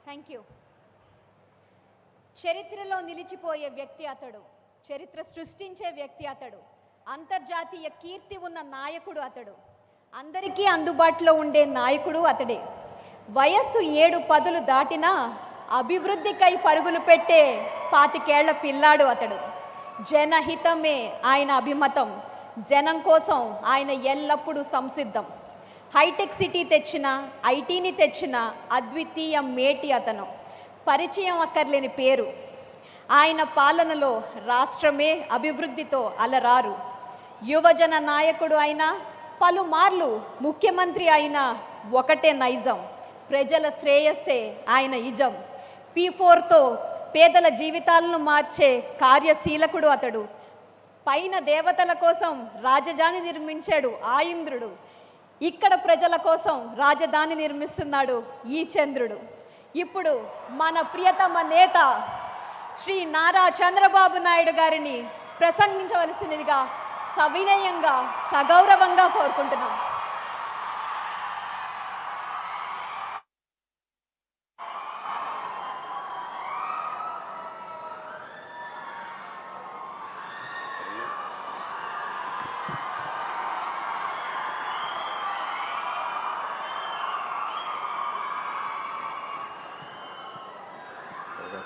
Thank you. చరిత్రలో నిలిచిపోయే వ్యక్తి అతడు, చరిత్ర సృష్టించే వ్యక్తి అతడు, అంతర్జాతీయ కీర్తి ఉన్న నాయకుడు అతడు, అందరికీ అందుబాటులో ఉండే నాయకుడు అతడే. వయస్సు 7 దాటినా అభివృద్ధికై పరుగులు పెట్టే 25 పిల్లాడు అతడు. జనహితమే ఆయన అభిమతం, జనం కోసం ఆయన ఎల్లప్పుడూ సంసిద్ధం. హైటెక్ సిటీ తెచ్చిన, ఐటీని తెచ్చిన అద్వితీయ మేటి అతను, పరిచయం అక్కర్లేని పేరు. ఆయన పాలనలో రాష్ట్రమే అభివృద్ధితో అలరారు. యువజన నాయకుడు అయినా, పలుమార్లు ముఖ్యమంత్రి అయినా ఒకటే నైజం, ప్రజల శ్రేయస్సే ఆయన ఇజం. P4తో పేదల జీవితాలను మార్చే కార్యశీలకుడు అతడు. పైన దేవతల కోసం రాజధాని నిర్మించాడు ఆ ఇంద్రుడు, ఇక్కడ ప్రజల కోసం రాజధాని నిర్మిస్తున్నాడు ఈ చంద్రుడు. ఇప్పుడు మన ప్రియతమ నేత శ్రీ నారా చంద్రబాబు నాయుడు గారిని ప్రసంగించవలసినదిగా సవినయంగా సగౌరవంగా కోరుకుంటున్నాం.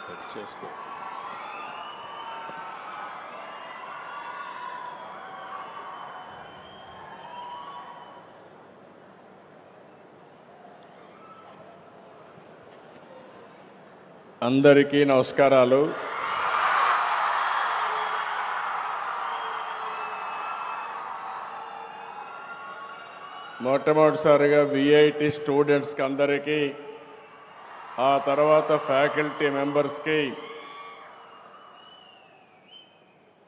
సెట్ చేసుకో. అందరికీ నమస్కారాలు. మొట్టమొదటిసారిగా విఐటి స్టూడెంట్స్కి అందరికీ, ఆ తర్వాత ఫ్యాకల్టీ మెంబర్స్కి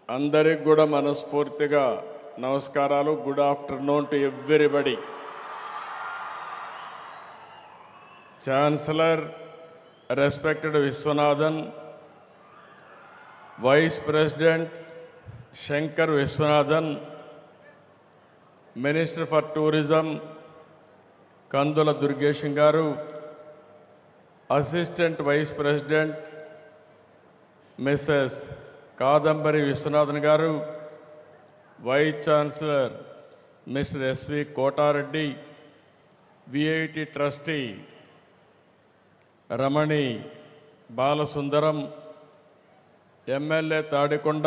అందరికి కూడా మనస్ఫూర్తిగా నమస్కారాలు. Good afternoon to everybody. Chancellor respected Viswanathan, vice president Shankar Viswanathan, minister for tourism Kandula Durgesham garu, assistant vice president Mrs Kadambari Viswanathan garu, vice chancellor Mr SV Kotareddy, VIT trustee Ramani Balasundaram, MLA Tadikonda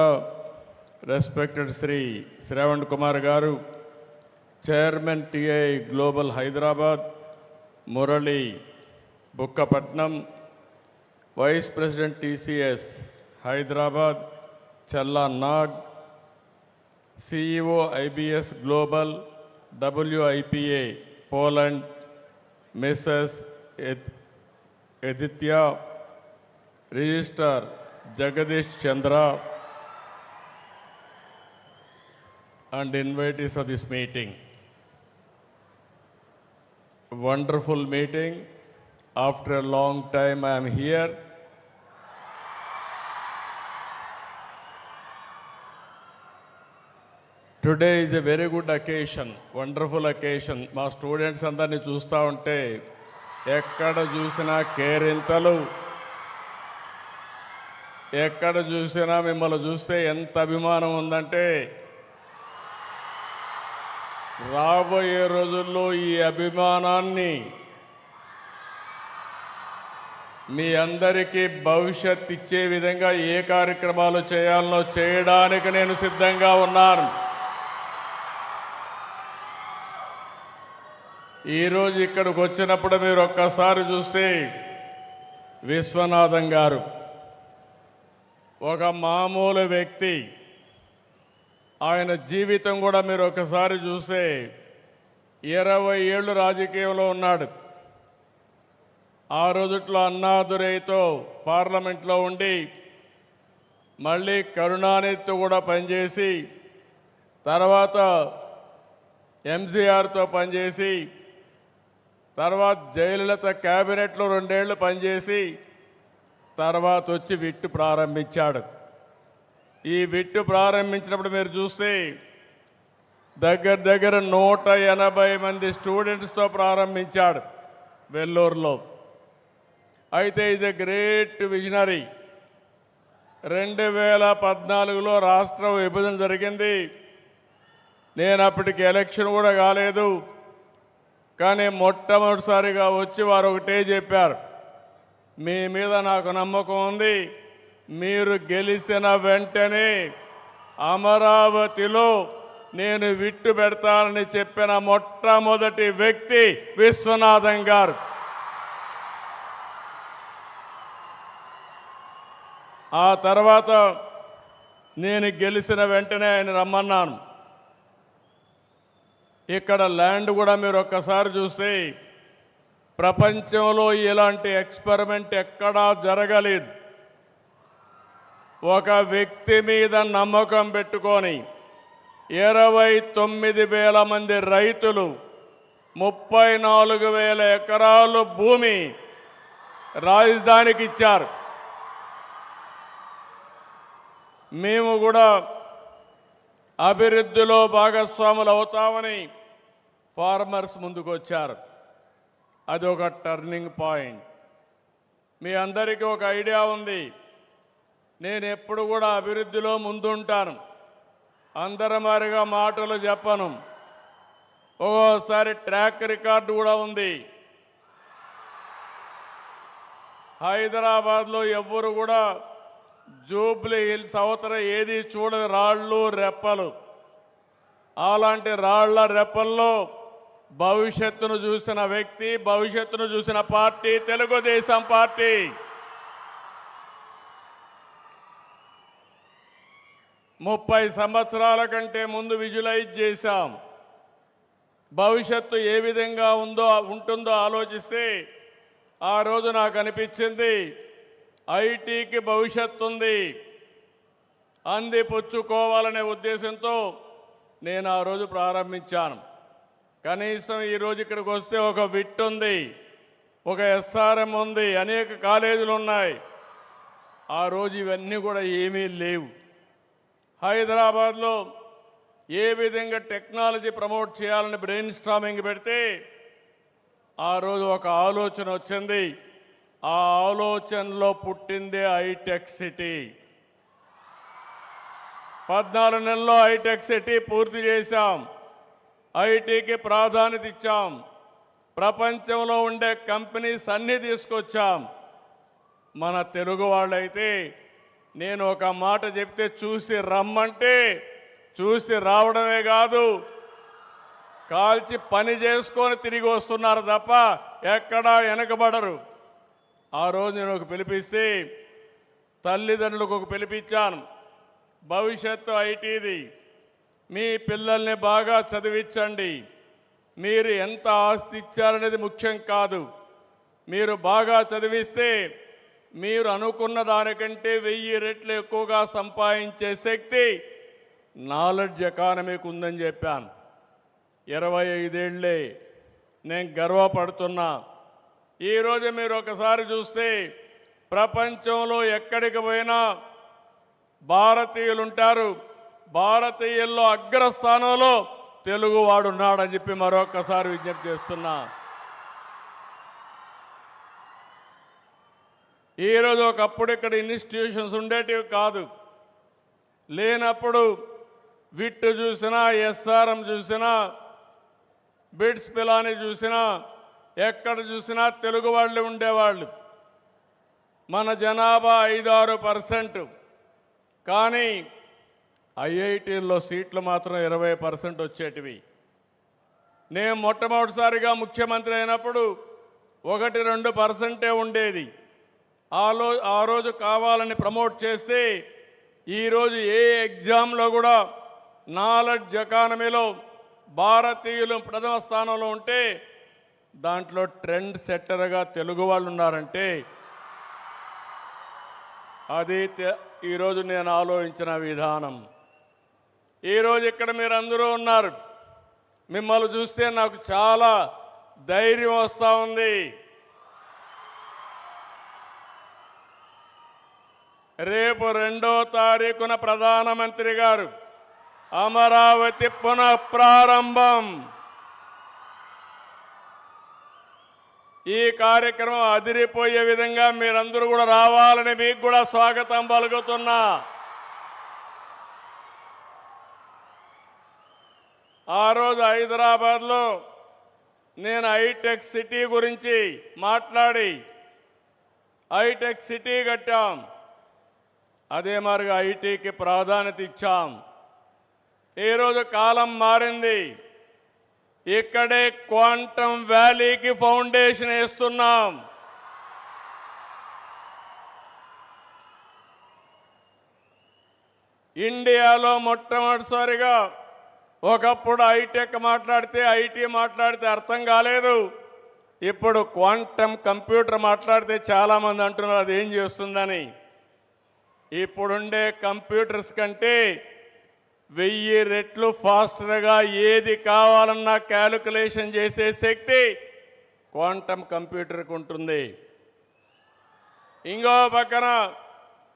respected Shri Shravan Kumar garu, chairman TI global Hyderabad Murali Bukkapatnam, vice president TCS Hyderabad Challa Nag, CEO IBS global WIPA Poland Mrs Edyta, registrar Jagadish Chandra and invitees of this meeting. Wonderful meeting. After a long time I am here. Today is a very good occasion, wonderful occasion. మా students అందరినీ చూస్తూ ఉంటే ఎక్కడ చూసినా కేరింతలు, ఎక్కడ చూసినా మిమ్మల్ని చూస్తే ఎంత అభిమానం ఉందంటే, రాబోయే రోజుల్లో ఈ అభిమానాన్ని మీ అందరికీ భవిష్యత్ ఇచ్చే విధంగా ఏ కార్యక్రమాలు చేయాలనో చేయడానికి నేను సిద్ధంగా ఉన్నాను. ఈరోజు ఇక్కడికి వచ్చినప్పుడు మీరు ఒక్కసారి చూస్తే విశ్వనాథన్ గారు ఒక మామూలు వ్యక్తి. ఆయన జీవితం కూడా మీరు ఒకసారి చూస్తే 20 ఏళ్ళు రాజకీయంలో ఉన్నాడు. ఆ రోజుట్లో అన్నాదురైతో పార్లమెంట్లో ఉండి, మళ్ళీ కరుణానిధితో కూడా పనిచేసి, తర్వాత ఎంజీఆర్తో పనిచేసి, తర్వాత జయలలిత క్యాబినెట్లో 2 ఏళ్ళు పనిచేసి, తర్వాత వచ్చి విట్టు ప్రారంభించాడు. ఈ విట్టు ప్రారంభించినప్పుడు మీరు చూస్తే దగ్గర 180 మంది స్టూడెంట్స్తో ప్రారంభించాడు వెల్లూరులో. అయితే ఈజ్ ఎ గ్రేట్ విజనరీ. 2014లో రాష్ట్ర విభజన జరిగింది. నేను అప్పటికి ఎలక్షన్ కూడా కాలేదు. కానీ మొట్టమొదటిసారిగా వచ్చి వారు ఒకటే చెప్పారు, మీ మీద నాకు నమ్మకం ఉంది, మీరు గెలిచిన వెంటనే అమరావతిలో నేను విట్టు పెడతానని చెప్పిన మొట్టమొదటి వ్యక్తి విశ్వనాథం గారు. ఆ తర్వాత నేను గెలిచిన వెంటనే ఆయన రమ్మన్నాను. ఇక్కడ ల్యాండ్ కూడా మీరు ఒక్కసారి చూస్తే ప్రపంచంలో ఇలాంటి ఎక్స్పెరిమెంట్ ఎక్కడా జరగలేదు. ఒక వ్యక్తి మీద నమ్మకం పెట్టుకొని 29,000 మంది రైతులు 34,000 ఎకరాలు భూమి రాజధానికి ఇచ్చారు. మేము కూడా అభివృద్ధిలో భాగస్వాములు అవుతామని ఫార్మర్స్ ముందుకు వచ్చారు. అది ఒక టర్నింగ్ పాయింట్. మీ అందరికీ ఒక ఐడియా ఉంది, నేను ఎప్పుడు కూడా అభివృద్ధిలో ముందుంటాను. అందరి మారిగా మాటలు చెప్పను. ఒక్కోసారి ట్రాక్ రికార్డు కూడా ఉంది. హైదరాబాద్లో ఎవ్వరు కూడా జూబ్లీ హిల్స్ అవతల ఏది చూడని రాళ్ళు రెప్పలు. అలాంటి రాళ్ల రెప్పల్లో భవిష్యత్తును చూసిన వ్యక్తి, భవిష్యత్తును చూసిన పార్టీ తెలుగుదేశం పార్టీ. ముప్పై సంవత్సరాల కంటే ముందు విజువలైజ్ చేశాం. భవిష్యత్తు ఏ విధంగా ఉంటుందో ఆలోచిస్తే ఆ రోజు నాకు అనిపించింది, ఐటీకి భవిష్యత్తు ఉంది, అందిపుచ్చుకోవాలనే ఉద్దేశంతో నేను ఆ రోజు ప్రారంభించాను. కనీసం ఈరోజు ఇక్కడికి వస్తే ఒక విట్ ఉంది, ఒక ఎస్ఆర్ఎం ఉంది, అనేక కాలేజీలు ఉన్నాయి. ఆ రోజు ఇవన్నీ కూడా ఏమీ లేవు. హైదరాబాద్లో ఏ విధంగా టెక్నాలజీ ప్రమోట్ చేయాలని బ్రెయిన్ స్టార్మింగ్ పెడితే ఆ రోజు ఒక ఆలోచన వచ్చింది. ఆ ఆలోచనలో పుట్టిందే హైటెక్ సిటీ. 14 నెలల్లో హైటెక్ సిటీ పూర్తి చేశాం. ఐటీకి ప్రాధాన్యత ఇచ్చాం. ప్రపంచంలో ఉండే కంపెనీస్ అన్నీ తీసుకొచ్చాం. మన తెలుగు వాళ్ళైతే నేను ఒక మాట చెప్తే చూసి రమ్మంటే చూసి రావడమే కాదు, కాల్చి పని చేసుకొని తిరిగి వస్తున్నారు తప్ప ఎక్కడా వెనకబడరు. ఆ రోజు నేను ఒక పిలిపిస్తే తల్లిదండ్రులకు ఒక పిలిపించాను. భవిష్యత్తు ఐటీది, మీ పిల్లల్ని బాగా చదివించండి. మీరు ఎంత ఆస్తి ఇచ్చారనేది ముఖ్యం కాదు, మీరు బాగా చదివిస్తే మీరు అనుకున్న దానికంటే 1000 రెట్లు ఎక్కువగా సంపాదించే శక్తి నాలెడ్జ్ ఎకానమీకి ఉందని చెప్పాను. 25 ఏళ్లే నేను గర్వపడుతున్నా. ఈరోజు మీరు ఒకసారి చూస్తే ప్రపంచంలో ఎక్కడికి పోయినా భారతీయులు ఉంటారు. భారతీయుల్లో అగ్రస్థానంలో తెలుగువాడు ఉన్నాడని చెప్పి మరొకసారి విజ్ఞప్తి చేస్తున్నా. ఈరోజు ఒకప్పుడు ఇక్కడ ఇన్స్టిట్యూషన్స్ ఉండేటివి కాదు. లేనప్పుడు విట్ చూసినా, ఎస్ఆర్ఎం చూసినా, బిట్స్ పిలాని చూసినా, ఎక్కడ చూసినా తెలుగు వాళ్ళు ఉండేవాళ్ళు. మన జనాభా 5-6%. కానీ ఐఐటీల్లో సీట్లు మాత్రం 20% వచ్చేటివి. నేను మొట్టమొదటిసారిగా ముఖ్యమంత్రి అయినప్పుడు 1-2% ఉండేది. ఆ రోజు కావాలని ప్రమోట్ చేస్తే ఈరోజు ఏ ఎగ్జామ్లో కూడా నాలెడ్జ్ ఎకానమీలో భారతీయులు ప్రథమ స్థానంలో ఉంటే దాంట్లో ట్రెండ్ సెట్టర్గా తెలుగు వాళ్ళు ఉన్నారంటే అది ఈరోజు నేను ఆలోచించిన విధానం. ఈరోజు ఇక్కడ మీరు అందరూ ఉన్నారు. మిమ్మల్ని చూస్తే నాకు చాలా ధైర్యం వస్తూ ఉంది. రేపు 2వ తారీఖున ప్రధానమంత్రి గారు అమరావతి పునఃప్రారంభం. ఈ కార్యక్రమం అదిరిపోయే విధంగా మీరందరూ కూడా రావాలని మీకు కూడా స్వాగతం పలుకుతున్నా. ఆ రోజు హైదరాబాద్లో నేను హైటెక్ సిటీ గురించి మాట్లాడి హైటెక్ సిటీ కట్టాం. అదే మరిగా ఐటీకి ప్రాధాన్యత ఇచ్చాం. ఈరోజు కాలం మారింది. ఇక్కడే క్వాంటమ్ వ్యాలీకి ఫౌండేషన్ వేస్తున్నాం. ఇండియాలో మొట్టమొదటిసారిగా ఒకప్పుడు హైటెక్ మాట్లాడితే ఐటీ మాట్లాడితే అర్థం కాలేదు. ఇప్పుడు క్వాంటమ్ కంప్యూటర్ మాట్లాడితే చాలామంది అంటున్నారు అది ఏం చేస్తుందని. ఇప్పుడుండే కంప్యూటర్స్ కంటే 1000 రెట్లు ఫాస్టర్గా ఏది కావాలన్నా క్యాలిక్యులేషన్ చేసే శక్తి క్వాంటమ్ కంప్యూటర్కి ఉంటుంది. ఇంకో పక్కన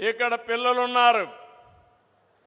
ఇక్కడ పిల్లలు ఉన్నారు.